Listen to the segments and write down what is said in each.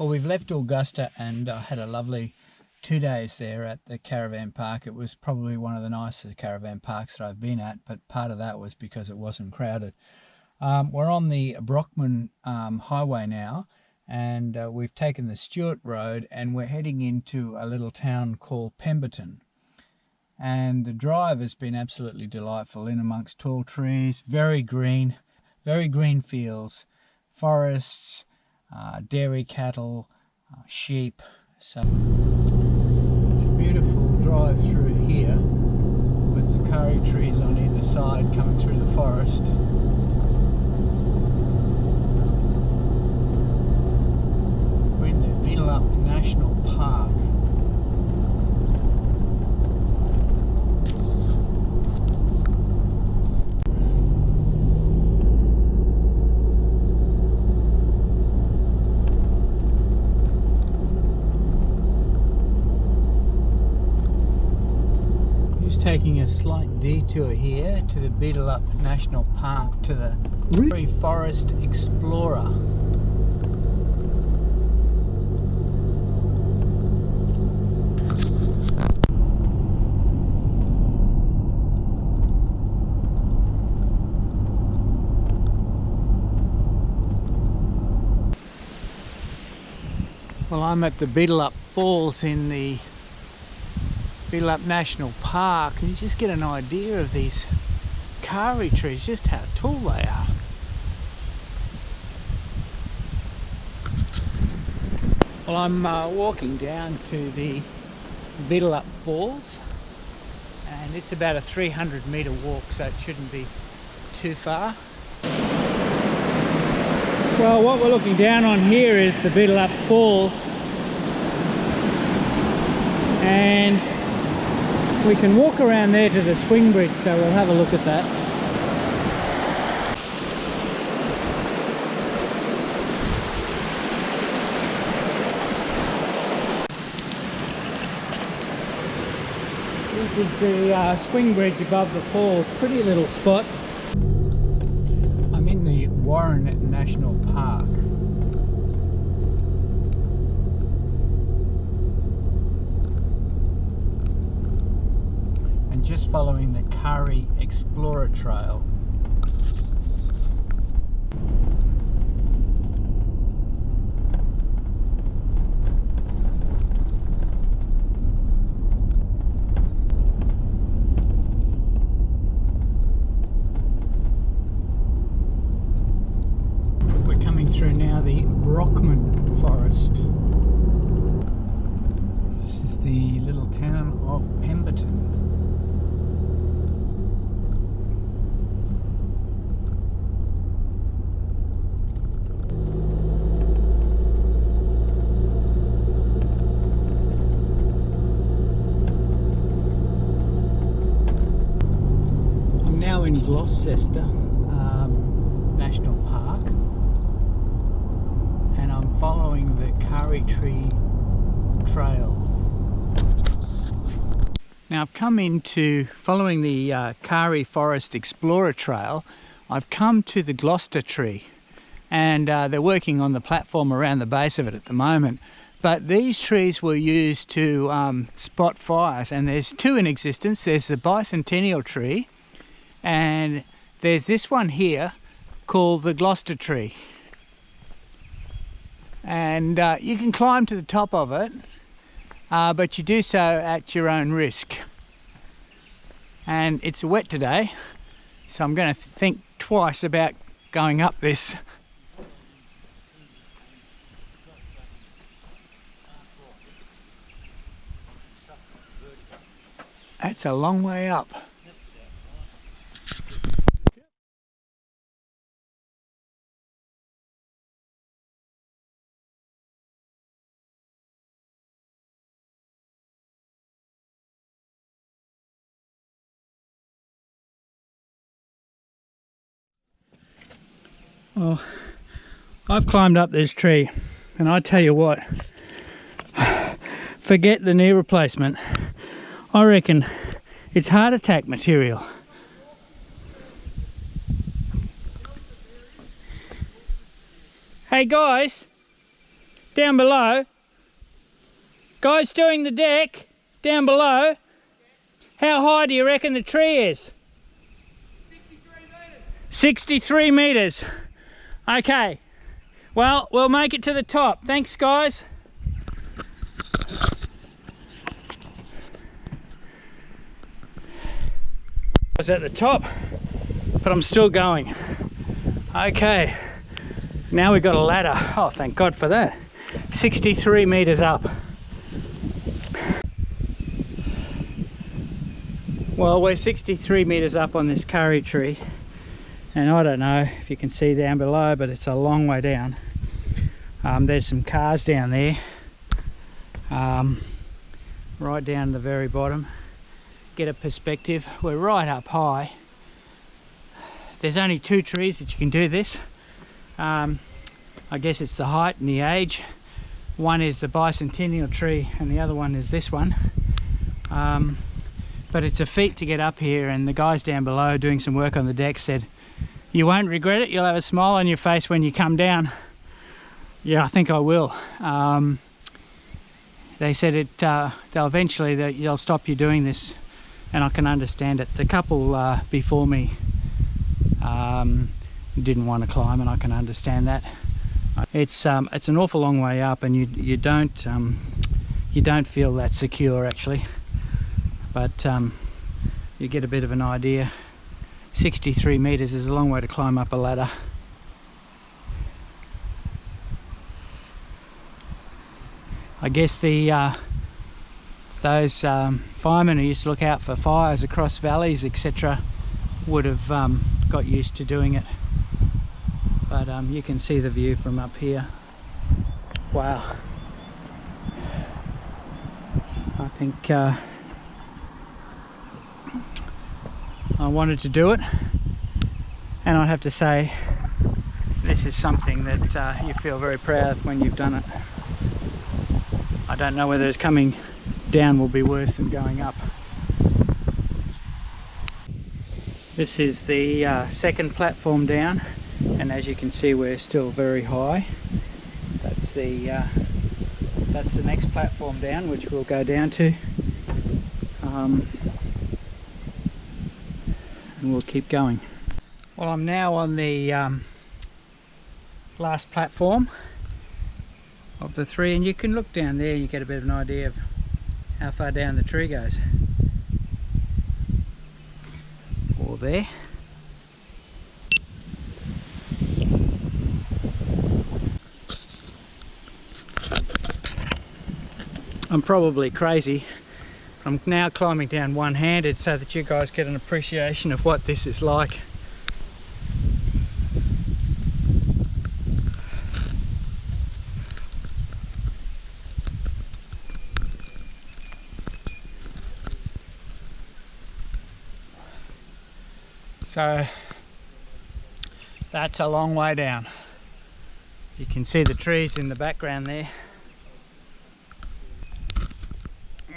Well, we've left Augusta and had a lovely 2 days there at the caravan park. It was probably one of the nicest caravan parks that I've been at, but part of that was because it wasn't crowded. We're on the Brockman highway now, and we've taken the Stewart Road and we're heading into a little town called Pemberton. And the drive has been absolutely delightful, in amongst tall trees, very green fields, forests, dairy cattle, sheep. So it's a beautiful drive through here with the Karri trees on either side coming through the forest. We're in the Beenjalup National Park. Taking a slight detour here to the Beenjalup National Park to the Karri Forest Explorer. Well, I'm at the Beenjalup Falls in the Beenjalup National Park, and you just get an idea of these Karri trees, just how tall they are. Well, I'm walking down to the Beenjalup Falls, and it's about a 300-metre walk, so it shouldn't be too far. Well, what we're looking down on here is the Beenjalup Falls, and we can walk around there to the swing bridge, so we'll have a look at that. This is the swing bridge above the falls. Pretty little spot. I'm in the Warren National Park. Just following the Karri Explorer Trail. We're coming through now the Brockman Forest. This is the little town of Pemberton. In Gloucester National Park, and I'm following the Karri Tree Trail. Now I've come into following the Karri Forest Explorer Trail. I've come to the Gloucester Tree, and they're working on the platform around the base of it at the moment. But these trees were used to spot fires, and there's two in existence. There's the Bicentennial Tree, and there's this one here called the Gloucester Tree, and you can climb to the top of it, but you do so at your own risk. And it's wet today, so I'm going to think twice about going up this. That's a long way up. Well, I've climbed up this tree, and I tell you what, forget the knee replacement. I reckon it's heart attack material. Hey guys, Down below. Guys doing the deck down below. How high do you reckon the tree is? 63 metres. 63 metres. Okay. Well, we'll make it to the top. Thanks, guys. I was at the top, but I'm still going. Okay. Now we've got a ladder. Oh, thank God for that. 63 metres up. Well, we're 63 metres up on this Karri tree, and I don't know if you can see down below, but it's a long way down. There's some cars down there, right down to the very bottom. Get a perspective. We're right up high. There's only 2 trees that you can do this. I guess it's the height and the age. One is the Bicentennial Tree and the other one is this one. But it's a feat to get up here, and the guys down below doing some work on the deck said, you won't regret it, you'll have a smile on your face when you come down. Yeah, I think I will. They said they'll eventually they'll stop you doing this, and I can understand it. The couple before me didn't want to climb, and I can understand that. It's an awful long way up, and you don't feel that secure actually. But you get a bit of an idea. 63 metres is a long way to climb up a ladder. I guess those firemen who used to look out for fires across valleys, etc., would have got used to doing it. But you can see the view from up here. Wow. I think I wanted to do it, and I have to say this is something that you feel very proud when you've done it. I don't know whether it's coming down will be worse than going up. This is the second platform down, and as you can see we're still very high. That's the next platform down, which we'll go down to. And we'll keep going. Well, I'm now on the last platform of the 3, and you can look down there and you get a bit of an idea of how far down the tree goes. Or there. I'm probably crazy. I'm now climbing down one-handed so that you guys get an appreciation of what this is like. So that's a long way down. You can see the trees in the background there.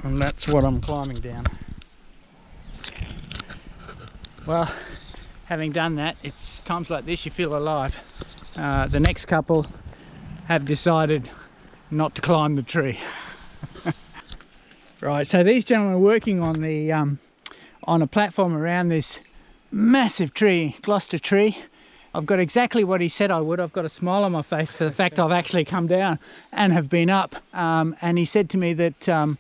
And that's what I'm climbing down. Well, having done that, it's times like this you feel alive. The next couple have decided not to climb the tree. Right, so these gentlemen are working on the on a platform around this massive tree, Gloucester Tree. I've got exactly what he said I would. I've got a smile on my face for the fact I've actually come down and have been up. And he said to me that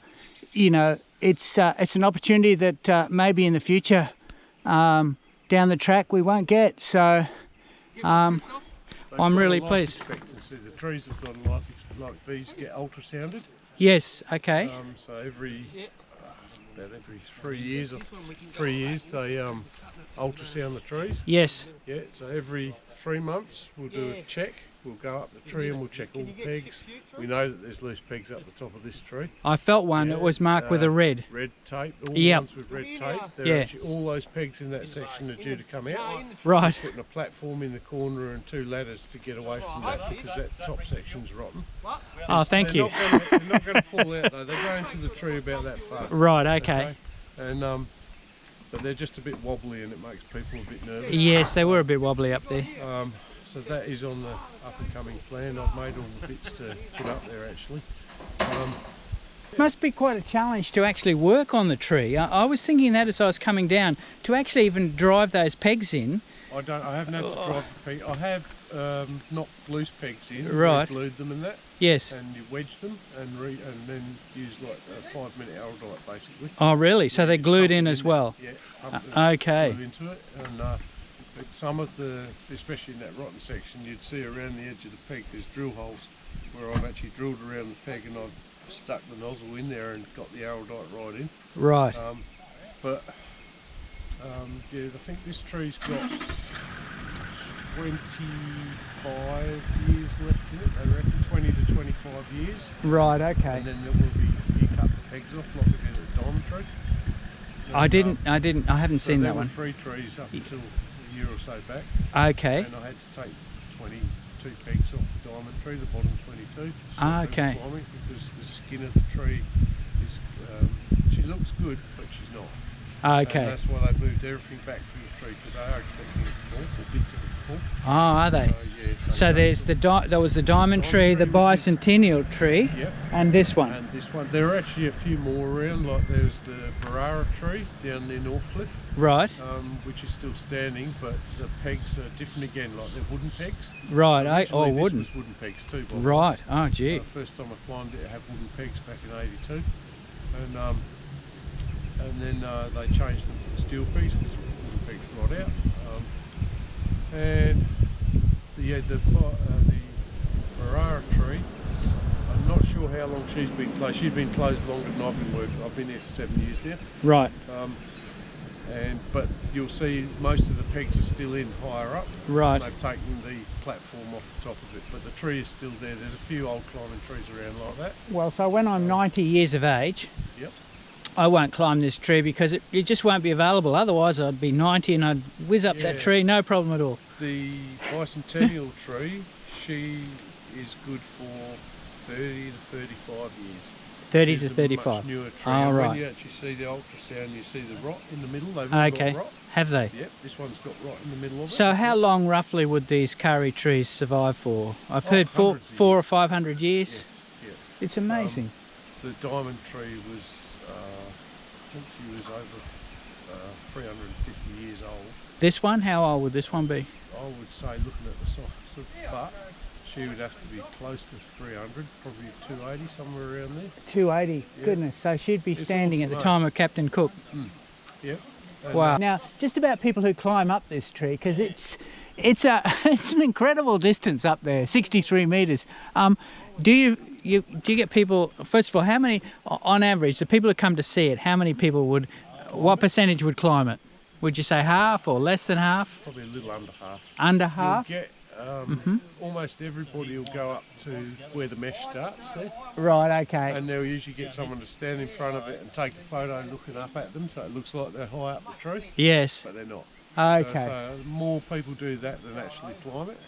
you know, it's an opportunity that maybe in the future down the track we won't get. So I'm really pleased. The trees have got a life like bees get ultrasounded. Yes. Okay. So about every 3 years they ultrasound the trees. Yes. Yeah. So every 3 months we'll do a check. We'll go up the tree and we'll check all the pegs. We know that there's loose pegs up the top of this tree. I felt one. It was marked with a red. Red tape. All the ones with red tape. Yeah. Actually, all those pegs in that section are due to come out. Right. We're putting a platform in the corner and 2 ladders to get away from that because that top section's rotten. Oh, thank you. They're not going to fall out though. They're going to the tree about that far. Right. Okay. And but they're just a bit wobbly and it makes people a bit nervous. Yes, they were a bit wobbly up there. So that is on the up and coming plan. I've made all the bits to put up there actually. It must be quite a challenge to actually work on the tree. I was thinking that as I was coming down, to actually even drive those pegs in. I haven't had to drive the peg. I have knocked loose pegs in, right, glued them and that. Yes. And you wedge them and then use like a 5-minute araldite basically. Oh really? So they're glued in as well? Yeah. Okay. Glue into it, and but some of the, especially in that rotten section, you'd see around the edge of the peg there's drill holes where I've actually drilled around the peg and I've stuck the nozzle in there and got the araldite right in. Right. Yeah, I think this tree's got 25 years left in it. They reckon 20 to 25 years. Right. Okay. And then there will be, you cut the pegs off like we did at the diamond tree. And, I haven't seen that one. There were 3 trees up until a year or so back. Okay. And I had to take 22 pegs off the diamond tree, the bottom 22. Okay. Because the skin of the tree is, she looks good, but she's not. Okay. And that's why they moved everything back from the tree, because they are expecting it to fall, or bits of it to fall. Oh, are they? Yeah, so there's there was the diamond tree, the bicentennial tree, yep, and this one. And this one. There are actually a few more around, like there's the Barara tree down near Northcliffe. Right. Which is still standing, but the pegs are different again, like they're wooden pegs. Right, Oh, wooden. This was wooden pegs too. Right, oh gee. First time I climbed it, it had wooden pegs back in '82. And then they changed them to steel pegs because wooden pegs rot out. And the Barara tree, I'm not sure how long she's been closed. She's been closed longer than I've been working. I've been here for 7 years now. Right. But you'll see most of the pegs are still in higher up. Right. They've taken the platform off the top of it, but the tree is still there. There's a few old climbing trees around like that. Well, so when I'm 90 years of age, yep, I won't climb this tree because it just won't be available. Otherwise I'd be 90 and I'd whiz up that tree, no problem at all. The Bicentennial Tree, she is good for 30 to 35 years. 30 She's to 35. A much newer tree. Oh, and right. when you actually see the ultrasound, you see the rot in the middle. They've Okay. got rot. Have they? Yep, this one's got rot in the middle of it. So how long roughly would these Karri trees survive for? I've heard hundreds of 400 or years. 500 years. Yeah. It's amazing. The diamond tree was, I think she was over 350 years old. This one, how old would this one be? I would say, looking at the size of butt, she would have to be close to 300, probably 280, somewhere around there. 280, Yeah. goodness. So she'd be It's standing at the awesome, time of Captain Cook. Yep. And, Wow. Now, just about people who climb up this tree, because it's an incredible distance up there, 63 metres. Do you get people? First of all, how many, on average, the people who come to see it, how many people what percentage would climb it? Would you say half or less than half? Probably a little under half. Under half? You'll get almost everybody will go up to where the mesh starts there. Right. Okay. And they'll usually get someone to stand in front of it and take a photo looking up at them, so it looks like they're high up the tree. Yes. But they're not. Okay. So more people do that than actually climb it.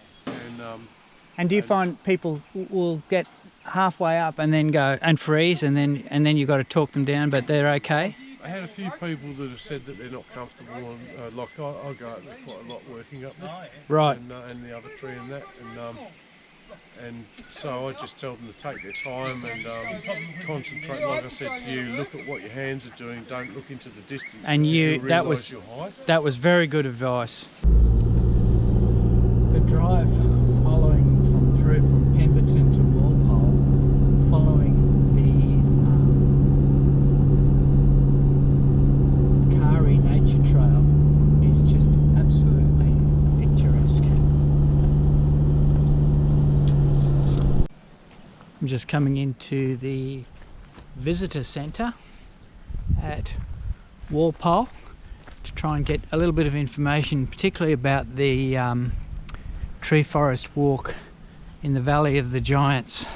And do you find people will get halfway up and then go and freeze, and then you've got to talk them down, but they're okay? I had a few people that have said that they're not comfortable, and like I go up there quite a lot working up there. Right. And the other tree and that, and so I just tell them to take their time and concentrate. Like I said to you, look at what your hands are doing. Don't look into the distance. And that was very good advice. The drive following through from Pemberton to Walpole, following the Karri Nature Trail, is just absolutely picturesque. I'm just coming into the visitor centre at Walpole to try and get a little bit of information, particularly about the tree forest walk in the Valley of the Giants.